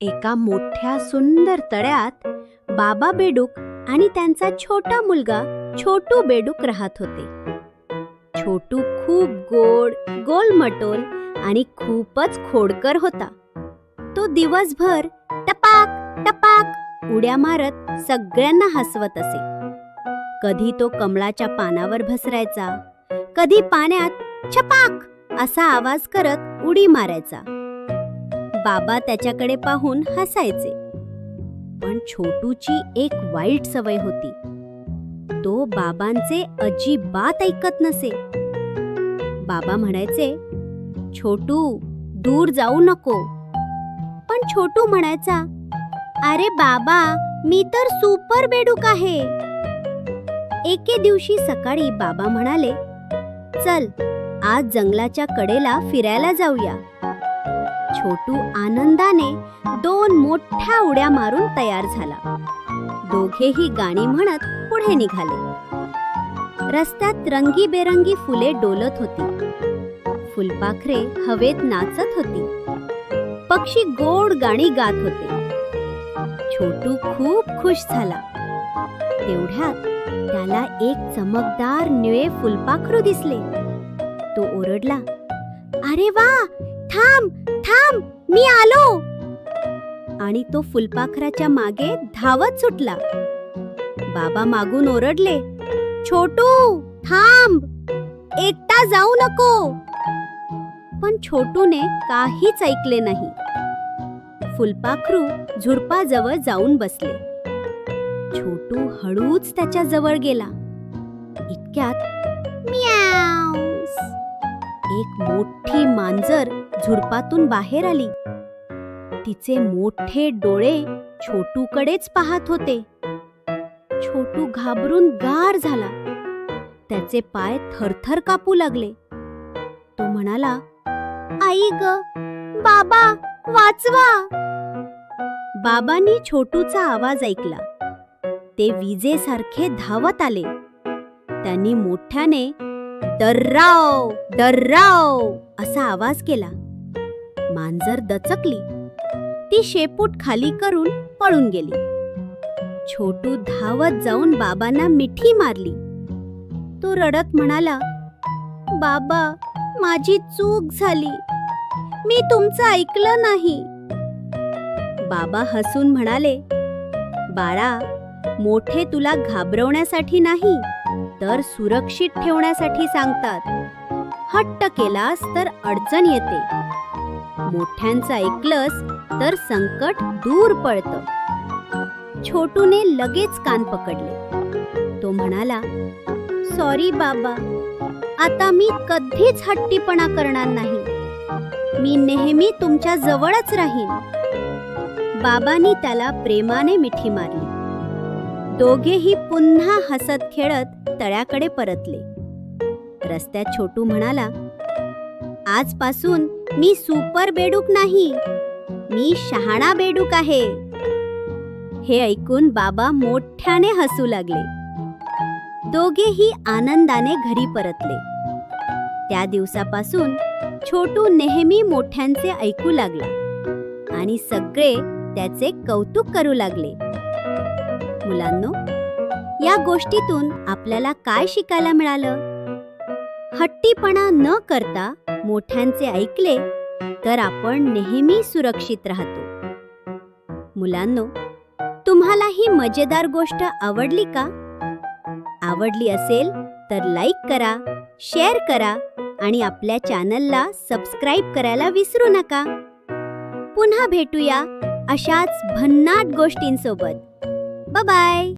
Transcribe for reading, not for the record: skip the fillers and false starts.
एका मोठ्या सुंदर तळ्यात बाबा बेडूक आणि त्यांचा छोटा मुलगा छोटू बेडूक राहत होते. छोटू खूप गोड, गोलमटोल आणि खूपच खोडकर होता. तो दिवसभर टपाक टपाक उड्या मारत सगळ्यांना हसवत असे. कधी तो कमळाच्या पानावर भसरायचा, कधी पाण्यात छपाक असा आवाज करत उडी मारायचा. बाबा त्याच्याकडे पाहून हसायचे. पण छोटूची एक वाईट सवय होती. तो बाबांचे अजिबात ऐकत नसे. बाबा म्हणायचे, छोटू दूर जाऊ नको. पण छोटू म्हणायचा, अरे बाबा, मी तर सुपर बेडूक आहे. एके दिवशी सकाळी बाबा म्हणाले, चल आज जंगलाच्या कडेला फिरायला जाऊया. छोटू आनंदाने 2 मोठ्या उड्या मारून तयार झाला. दोघेही गाणी म्हणत पुढे निघाले. रस्त्यात रंगीबेरंगी फुले डोलत होती. फुलपाखरे हवेत नाचत होती. पक्षी गोड गाणी गात होते. छोटू खूप खुश झाला. तेवढ्यात त्याला एक चमकदार निळे फुलपाखरू दिसले. तो ओरडला, अरे वा, थांब थांब, मी आलो. आणि तो फुलपाखराच्या मागे धावत सुटला. बाबा मागून ओरडले, छोटू थांब, एकटा जाऊ नको. पण छोटूने काहीच ऐकले नाही. फुलपाखरू झुडपाजवळ जाऊन बसले. छोटू हळूच त्याच्या जवळ गेला. इतक्यात म्याऊस, एक मोठी मांजर झुडपातून बाहेर आली. तिचे मोठे डोळे छोटूकडेच पाहत होते. छोटू घाबरून गार झाला. त्याचे पाय थरथर कापू लागले. तो म्हणाला, आई ग, बाबा वाचवा. बाबांनी छोटूचा आवाज ऐकला. ते विजेसारखे धावत आले. त्यांनी मोठ्याने डर्राव डर्राव असा आवाज केला. मांजर दचकली. ती शेपूट खाली करून पळून गेली. छोटू धावत जाऊन बाबांना मिठी मारली. तो रडत म्हणाला, बाबा, माझी चूक झाली. मी तुमचं ऐकलं नाही. बाबा हसून म्हणाले, बाळा, मोठे तुला घाबरवण्यासाठी नाही, तर सुरक्षित ठेवण्यासाठी सांगतात. हट्ट केलास तर अडचण येते. मोठ्यांचं ऐकलंस तर संकट दूर पळतं. छोटूने लगेच कान पकडले. तो म्हणाला, सॉरी बाबा, आता मी कधीच हट्टीपणा करणार नाही. मी नेहमी तुमच्या जवळच राहीन. बाबांनी त्याला प्रेमाने मिठी मारली. दोघेही पुन्हा हसत खेळत तळ्याकडे परतले. रस्त्यात छोटू म्हणाला, आजपासून मी सुपर बेडूक नाही, मी शहाणा बेडूक आहे. हे ऐकून बाबा मोठ्याने हसू लागले. दोघेही आनंदाने घरी परतले. त्या दिवसापासून छोटू नेहमी मोठ्यांचे ऐकू लागला आणि सगळे त्याचे कौतुक करू लागले. मुलांनो, या गोष्टीतून आपल्याला काय शिकायला मिळालं? हट्टीपणा न करता मोठ्यांचे ऐकले तर आपण नेहमी सुरक्षित राहतो. मुलांनो, तुम्हाला ही मजेदार गोष्ट आवडली का? आवडली असेल तर लाईक करा, शेअर करा आणि आपल्या चॅनलला सबस्क्राईब करायला विसरू नका. पुन्हा भेटूया अशाच भन्नाट गोष्टींसोबत. Bye bye.